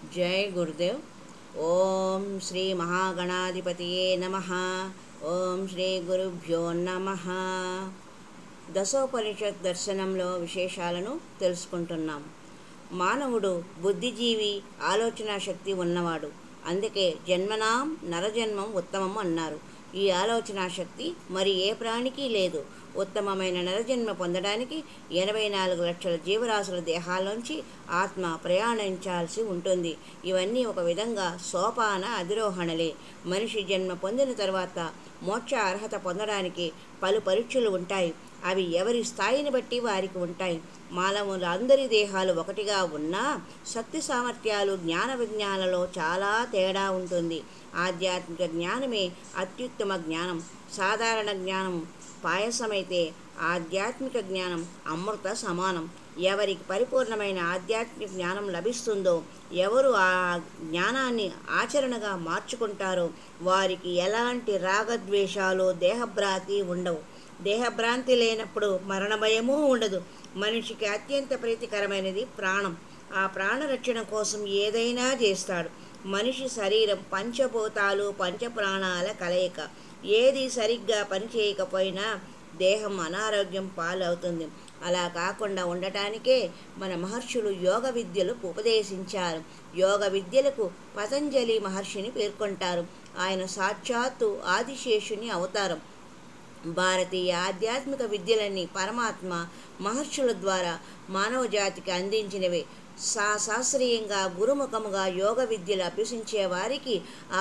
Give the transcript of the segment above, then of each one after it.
जय गुरुदेव। ओम श्री महागणाधिपतिये नमः। ओम श्री गुरुभ्यो नमः। దశోపనిషత్ దర్శనంలో విశేషాలను తెలుసుకుంటున్నాం. మానవుడు బుద్ధిజీవి, ఆలోచన శక్తి ఉన్నవాడు. అందుకే జన్మనాం నరజన్మం ఉత్తమం అన్నారు. ఈ ఆలోచన శక్తి మరి ఏ ప్రాణికి లేదు. ఉత్తమమైన నరజన్మ పొందడానికి 84 లక్షల జీవరాశుల దేహాల్లోంచి ఆత్మ ప్రయాణించాల్సి ఉంటుంది. ఇవన్నీ ఒక విధంగా సోపాన అధిరోహణలే. మనిషి జన్మ పొందిన తర్వాత మోక్ష అర్హత పొందడానికి పలు పరీక్షలు ఉంటాయి. అవి ఎవరి స్థాయిని బట్టి వారికి ఉంటాయి. మానవుల అందరి దేహాలు ఒకటిగా ఉన్నా శక్తి సామర్థ్యాలు, జ్ఞాన విజ్ఞానాలలో చాలా తేడా ఉంటుంది. ఆధ్యాత్మిక జ్ఞానమే అత్యుత్తమ జ్ఞానం. సాధారణ జ్ఞానం పాయసమైతే ఆధ్యాత్మిక జ్ఞానం అమృత సమానం. ఎవరికి పరిపూర్ణమైన ఆధ్యాత్మిక జ్ఞానం లభిస్తుందో, ఎవరు ఆ జ్ఞానాన్ని ఆచరణగా మార్చుకుంటారో వారికి ఎలాంటి రాగద్వేషాలు, దేహభ్రాంతి ఉండవు. దేహభ్రాంతి లేనప్పుడు మరణ భయమూ ఉండదు. మనిషికి అత్యంత ప్రీతికరమైనది ప్రాణం. ఆ ప్రాణరక్షణ కోసం ఏదైనా చేస్తాడు. మనిషి శరీరం పంచభూతాలు, పంచప్రాణాల కలయిక. ఏది సరిగ్గా పనిచేయకపోయినా దేహం అనారోగ్యం పాలవుతుంది. అలా కాకుండా ఉండటానికే మన మహర్షులు యోగ విద్యలు ఉపదేశించారు. యోగ విద్యలకు పతంజలి మహర్షిని పేర్కొంటారు. ఆయన సాక్షాత్తు ఆదిశేషుని అవతారం. భారతీయ ఆధ్యాత్మిక విద్యలన్నీ పరమాత్మ మహర్షుల ద్వారా మానవ జాతికి అందించినవే. శాస్త్రీయంగా గురుముఖముగా యోగ విద్యలు అభ్యసించే వారికి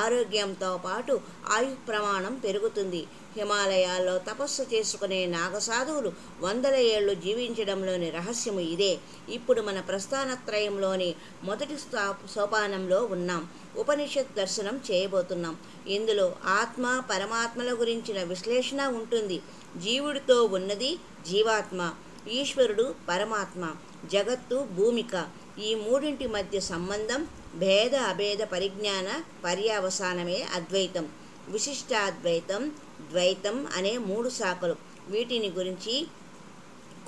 ఆరోగ్యంతో పాటు ఆయు ప్రమాణం పెరుగుతుంది. హిమాలయాల్లో తపస్సు చేసుకునే నాగసాధువులు 100 ఏళ్ళు జీవించడంలోని రహస్యము ఇదే. ఇప్పుడు మన ప్రస్థానత్రయంలోని మొదటి సోపానంలో ఉన్నాం. ఉపనిషత్ దర్శనం చేయబోతున్నాం. ఇందులో ఆత్మ, పరమాత్మల గురించిన విశ్లేషణ ఉంటుంది. జీవుడితో ఉన్నది జీవాత్మ, ఈశ్వరుడు పరమాత్మ, జగత్తు భూమిక. ఈ మూడింటి మధ్య సంబంధం, భేద అభేద పరిజ్ఞాన పర్యావసానమే అద్వైతం. విశిష్టాద్వైతం, ద్వైతం అనే 3 శాఖలు. వీటిని గురించి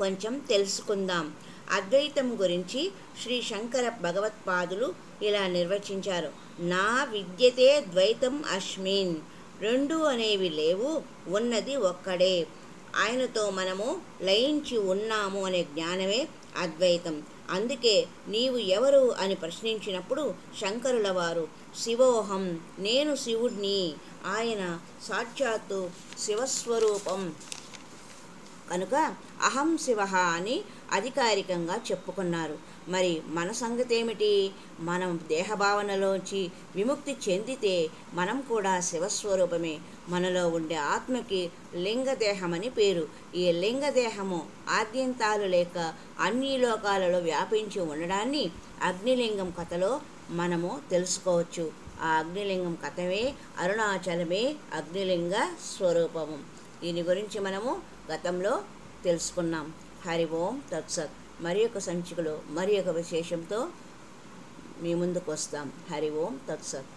కొంచెం తెలుసుకుందాం. అద్వైతం గురించి శ్రీ శంకర భగవత్పాదులు ఇలా నిర్వచించారు: నా విద్యతే ద్వైతం అస్మిన్. 2 అనేవి లేవు, ఉన్నది ఒక్కడే. ఆయనతో మనము లయించి ఉన్నాము అనే జ్ఞానమే అద్వైతం. అందుకే నీవు ఎవరు అని ప్రశ్నించినప్పుడు శంకరుల వారు శివోహం, నేను శివుడిని, ఆయన సాక్షాత్తు శివస్వరూపం కనుక అహం శివ అని అధికారికంగా చెప్పుకున్నారు. మరి మన సంగతి ఏమిటి? మనం దేహభావనలోంచి విముక్తి చెందితే మనం కూడా శివస్వరూపమే. మనలో ఉండే ఆత్మకి లింగదేహమని పేరు. ఈ లింగదేహము ఆద్యంతాలు లేక అన్ని లోకాలలో వ్యాపించి ఉండడాన్ని అగ్నిలింగం కథలో మనము తెలుసుకోవచ్చు. ఆ అగ్నిలింగం కథమే అరుణాచలమే అగ్నిలింగ స్వరూపము. దీని గురించి మనము గతంలో తెలుసుకున్నాం. హరి ఓం తత్సత్. మరి ఒక సంచికలో మరి ఒక విశేషంతో మీ ముందుకు వస్తాం. హరి ఓం తత్సత్.